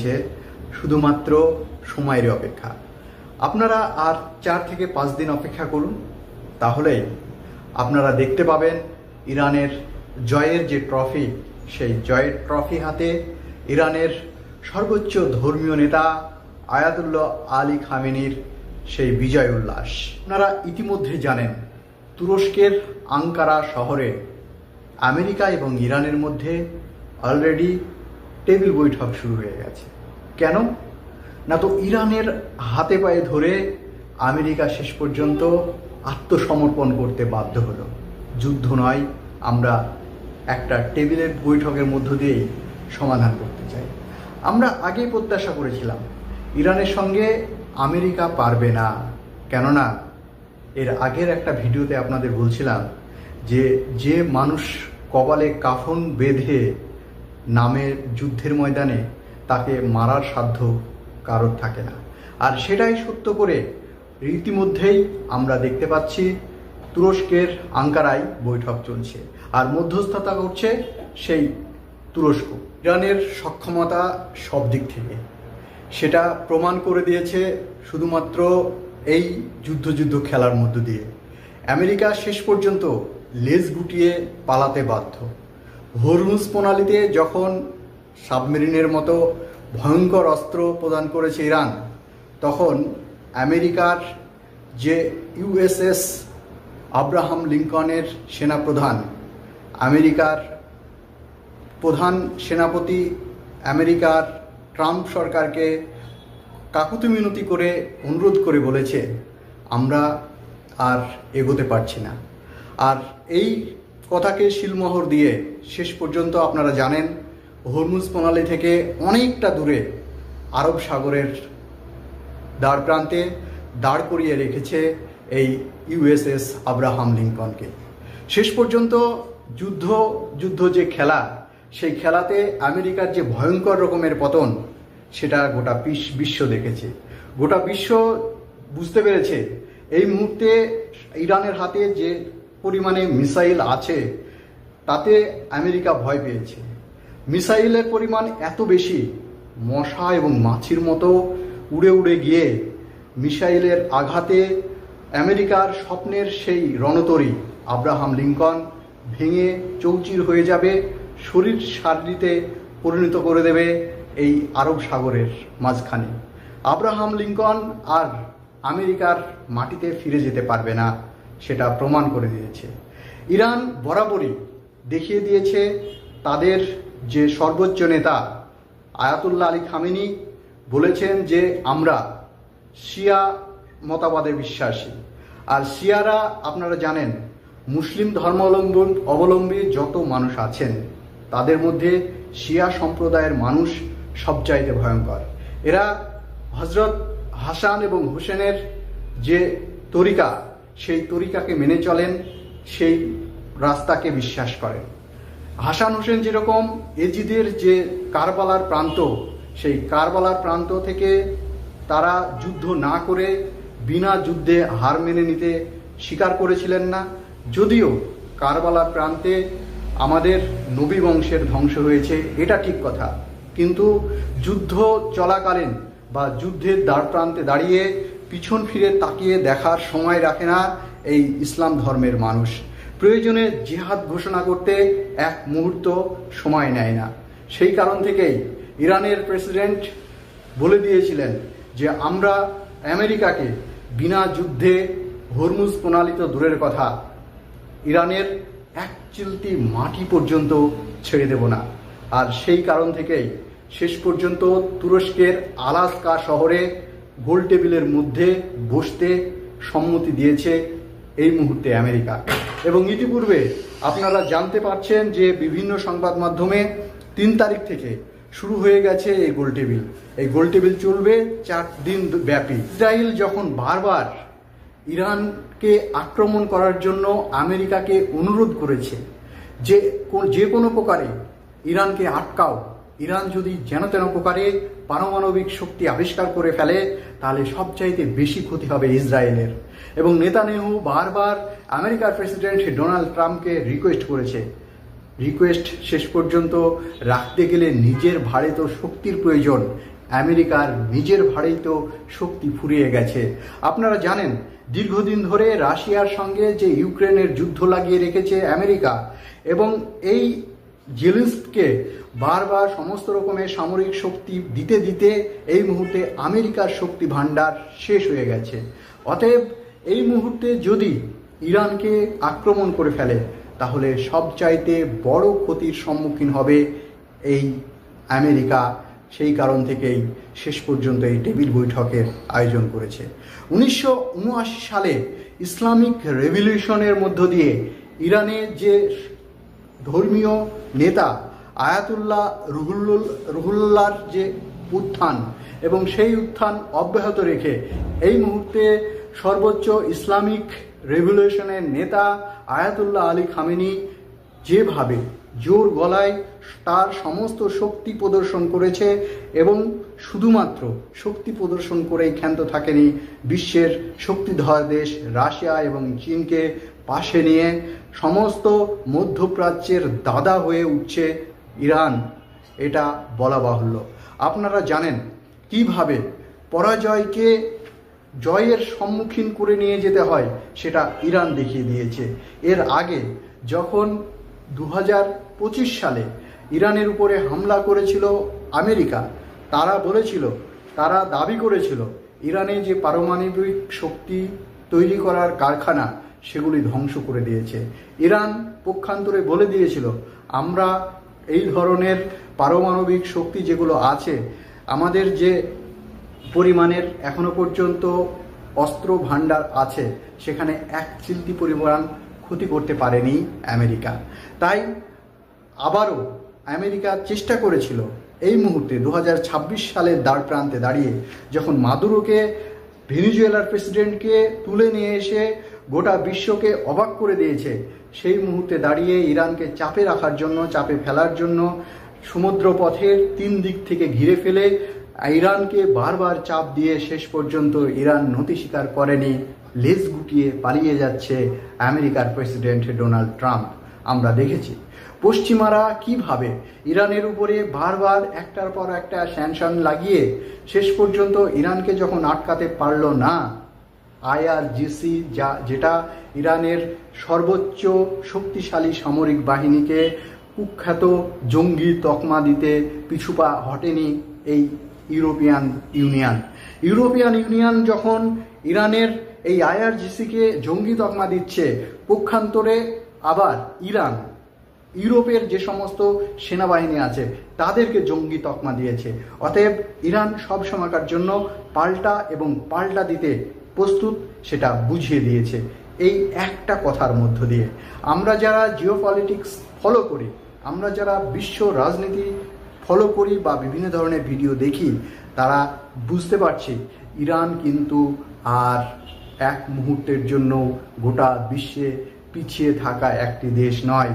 চলছে, শুধুমাত্র সময়ের অপেক্ষা। আপনারা আর 4 থেকে 5 দিন অপেক্ষা করুন, তাহলেই আপনারা দেখতে পাবেন ইরানের জয়ের যে ট্রফি, সেই জয়ের ট্রফি হাতে ইরানের সর্বোচ্চ ধর্মীয় নেতা আয়াতুল্লাহ আলী খামেনির সেই বিজয় উল্লাস। আপনারা ইতিমধ্যে জানেন তুরস্কের আঙ্কারা শহরে আমেরিকা এবং ইরানের মধ্যে অলরেডি টেবিল বৈঠক শুরু হয়ে গেছে। কেন না, তো ইরানের হাতে পায়ে ধরে আমেরিকা শেষ পর্যন্ত আত্মসমর্পণ করতে বাধ্য হলো। যুদ্ধ নয়, আমরা একটা টেবিলের বৈঠকের মধ্য দিয়েই সমাধান করতে চাই। আমরা আগেই প্রত্যাশা করেছিলাম ইরানের সঙ্গে আমেরিকা পারবে না, কেননা এর আগের একটা ভিডিওতে আপনাদের বলছিলাম যে মানুষ কপালে কাফন বেঁধে নামে যুদ্ধের ময়দানে, তাকে মারার সাধ্য কারোর থাকে না। আর সেটাই সত্য করে ইতিমধ্যেই আমরা দেখতে পাচ্ছি তুরস্কের আঙ্কারায় বৈঠক চলছে, আর মধ্যস্থতা করছে সেই তুরস্ক। ইরানের সক্ষমতা সব দিক থেকে সেটা প্রমাণ করে দিয়েছে শুধুমাত্র এই যুদ্ধ খেলার মধ্য দিয়ে। আমেরিকা শেষ পর্যন্ত লেজ গুটিয়ে পালাতে বাধ্য। হরমুজ প্রণালীতে যখন সাবমেরিনের মতো ভয়ঙ্কর অস্ত্র প্রদান করেছে ইরান, তখন আমেরিকার যে ইউএসএস আব্রাহাম লিঙ্কনের সেনাপ্রধান, আমেরিকার প্রধান সেনাপতি আমেরিকার ট্রাম্প সরকারকে কাকুতি মিনতি করে অনুরোধ করে বলেছে আমরা আর এগোতে পারছি না। আর এই কথাকে শিলমোহর দিয়ে শেষ পর্যন্ত আপনারা জানেন হরমুজ প্রণালী থেকে অনেকটা দূরে আরব সাগরের দ্বার প্রান্তে দাঁড় করিয়ে রেখেছে এই ইউএসএস আব্রাহাম লিঙ্কনকে। শেষ পর্যন্ত যুদ্ধ যে খেলা, সেই খেলাতে আমেরিকার যে ভয়ঙ্কর রকমের পতন, সেটা গোটা বিশ্ব দেখেছে। গোটা বিশ্ব বুঝতে পেরেছে এই মুহূর্তে ইরানের হাতে যে পরিমাণে মিসাইল আছে, তাতে আমেরিকা ভয় পেয়েছে। মিসাইলের পরিমাণ এত বেশি, মশা এবং মাছির মতো উড়ে উড়ে গিয়ে মিসাইলের আঘাতে আমেরিকার স্বপ্নের সেই রণতরী আব্রাহাম লিঙ্কন ভেঙে চৌচির হয়ে যাবে, শরীর সারিতে পরিণত করে দেবে এই আরব সাগরের মাঝখানে। আব্রাহাম লিঙ্কন আর আমেরিকার মাটিতে ফিরে যেতে পারবে না, সেটা প্রমাণ করে দিয়েছে। ইরান বরাবরই দেখিয়ে দিয়েছে তাদের যে সর্বোচ্চ নেতা আয়াতুল্লাহ আলী খামেনি বলেছেন যে আমরা শিয়া মতবাদে বিশ্বাসী। আর শিয়ারা আপনারা জানেন মুসলিম ধর্মাবলম্বী যত মানুষ আছেন, তাদের মধ্যে শিয়া সম্প্রদায়ের মানুষ সবচাইতে ভয়ঙ্কর। এরা হজরত হাসান এবং হুসেনের যে তরিকা, সেই তরিকাকে মেনে চলেন, সেই রাস্তাকে বিশ্বাস করেন। হাসান হোসেন যেরকম এজিদের যে কারবালার প্রান্ত, সেই কারবালার প্রান্ত থেকে তারা যুদ্ধ না করে বিনা যুদ্ধে হার মেনে নিতে স্বীকার করেছিলেন না। যদিও কারবালার প্রান্তে আমাদের নবী বংশের ধ্বংস হয়েছে, এটা ঠিক কথা, কিন্তু যুদ্ধ চলাকালীন বা যুদ্ধের দ্বার প্রান্তে দাঁড়িয়ে পিছন ফিরে তাকিয়ে দেখার সময় রাখে না এই ইসলাম ধর্মের মানুষ। প্রয়োজনে জিহাদ ঘোষণা করতে এক মুহূর্ত সময় নেয় না। সেই কারণ থেকেই ইরানের প্রেসিডেন্ট বলে দিয়েছিলেন যে আমরা আমেরিকাকে বিনা যুদ্ধে হরমুজ প্রণালী তো দূরের কথা, ইরানের এক চিলতি মাটি পর্যন্ত ছেড়ে দেব না। আর সেই কারণ থেকেই শেষ পর্যন্ত তুরস্কের আলাস্কা শহরে গোল টেবিলের মধ্যে বসতে সম্মতি দিয়েছে এই মুহূর্তে আমেরিকা। এবং ইতিপূর্বে আপনারা জানতে পারছেন যে বিভিন্ন সংবাদ মাধ্যমে 3 তারিখ থেকে শুরু হয়ে গেছে এই গোল টেবিল। এই গোল টেবিল চলবে 4 দিন ব্যাপী। ইসরায়েল যখন বারবার ইরানকে আক্রমণ করার জন্য আমেরিকাকে অনুরোধ করেছে যে কোনো প্রকারে ইরানকে আটকাও, ইরান যদি যেন তেন প্রকারে পারমাণবিক শক্তি আবিষ্কার করে ফেলে, তাহলে সবচাইতে বেশি ক্ষতি হবে ইসরায়েলের। এবং নেতানিয়াহু বারবার আমেরিকার প্রেসিডেন্ট ডোনাল্ড ট্রাম্পকে রিকোয়েস্ট করেছে। রিকোয়েস্ট শেষ পর্যন্ত রাখতে গেলে নিজের ভারে তো শক্তির প্রয়োজন, আমেরিকার নিজের ভারেই তো শক্তি ফুরিয়ে গেছে। আপনারা জানেন দীর্ঘদিন ধরে রাশিয়ার সঙ্গে যে ইউক্রেনের যুদ্ধ লাগিয়ে রেখেছে আমেরিকা, এবং এই জেলেনস্কিকে বারবার সমস্ত রকমের সামরিক শক্তি দিতে দিতে এই মুহূর্তে আমেরিকার শক্তি ভাণ্ডার শেষ হয়ে গেছে। অতএব এই মুহূর্তে যদি ইরানকে আক্রমণ করে ফেলে তাহলে সবচাইতে বড় ক্ষতির সম্মুখীন হবে এই আমেরিকা। সেই কারণ থেকেই শেষ পর্যন্ত এই টেবিল বৈঠকের আয়োজন করেছে। 1979 সালে ইসলামিক রেভলিউশনের মধ্য দিয়ে ইরানের যে ধর্মীয় নেতা আয়াতুল্লাহ রুহুল্লাহর যে উত্থান, এবং সেই উত্থান অব্যাহত রেখে এই মুহূর্তে সর্বোচ্চ ইসলামিক রেভলিউশনের নেতা আয়াতুল্লাহ আলী খামেনি যেভাবে জোর গলায় তার সমস্ত শক্তি প্রদর্শন করেছে, এবং শুধুমাত্র শক্তি প্রদর্শন করেই ক্ষান্ত থাকেনি, বিশ্বের শক্তিধর দেশ রাশিয়া এবং চীনকে পাশে নিয়ে সমস্ত মধ্যপ্রাচ্যের দাদা হয়ে উঠছে ইরান, এটা বলা বাহুল্য। আপনারা জানেন কিভাবে পরাজয়কে জয়ের সম্মুখীন করে নিয়ে যেতে হয়, সেটা ইরান দেখিয়ে দিয়েছে। এর আগে যখন 2025 সালে ইরানের উপরে হামলা করেছিল আমেরিকা, তারা দাবি করেছিল ইরানে যে পারমাণবিক শক্তি তৈরি করার কারখানা সেগুলি ধ্বংস করে দিয়েছে। ইরান পক্ষান্তরে বলে দিয়েছিল আমরা এই ধরনের পারমাণবিক শক্তি যেগুলো আছে, আমাদের যে পরিমাণের এখনো পর্যন্ত অস্ত্র ভাণ্ডার আছে, সেখানে এক চিলতি পরিমাণ ক্ষতি করতে পারেনি আমেরিকা। তাই আবারও আমেরিকা চেষ্টা করেছিল এই মুহূর্তে 2026 সালের দ্বার প্রান্তে দাঁড়িয়ে, যখন মাদুরোকে ভেনেজুয়েলার প্রেসিডেন্টকে তুলে নিয়ে এসে গোটা বিশ্বকে অবাক করে দিয়েছে, সেই মুহূর্তে দাঁড়িয়ে ইরানকে চাপে ফেলার জন্য সমুদ্রপথের 3 দিক থেকে ঘিরে ফেলে ইরানকে বারবার চাপ দিয়ে শেষ পর্যন্ত ইরান নতি স্বীকার করেনি, লেজ গুটিয়ে পালিয়ে যাচ্ছে আমেরিকার প্রেসিডেন্ট ডোনাল্ড ট্রাম্প। আমরা দেখেছি পশ্চিমারা কিভাবে ইরানের উপরে বারবার একটার পর একটা স্যাংশন লাগিয়ে শেষ পর্যন্ত ইরানকে যখন আটকাতে পারল না, IRGC যেটা ইরানের সর্বোচ্চ শক্তিশালী সামরিক বাহিনীকে কুখ্যাত জঙ্গি তকমা দিতে পিছুপা হটেনি এই ইউরোপিয়ান ইউনিয়ন যখন ইরানের এই IRGCকে জঙ্গি তকমা দিচ্ছে, পক্ষান্তরে আবার ইরান ইউরোপের যে সমস্ত সেনাবাহিনী আছে তাদেরকে জঙ্গি তকমা দিয়েছে। অতএব ইরান সব সময়কার জন্য পাল্টা দিতে প্রস্তুত, সেটা বুঝিয়ে দিয়েছে এই একটা কথার মধ্য দিয়ে। আমরা যারা জিওপলিটিক্স ফলো করি, আমরা যারা বিশ্ব রাজনীতি ফলো করি বা বিভিন্ন ধরনের ভিডিও দেখি, তারা বুঝতে পারছি ইরান কিন্তু আর এক মুহূর্তের জন্য গোটা বিশ্বে পিছিয়ে থাকা একটি দেশ নয়।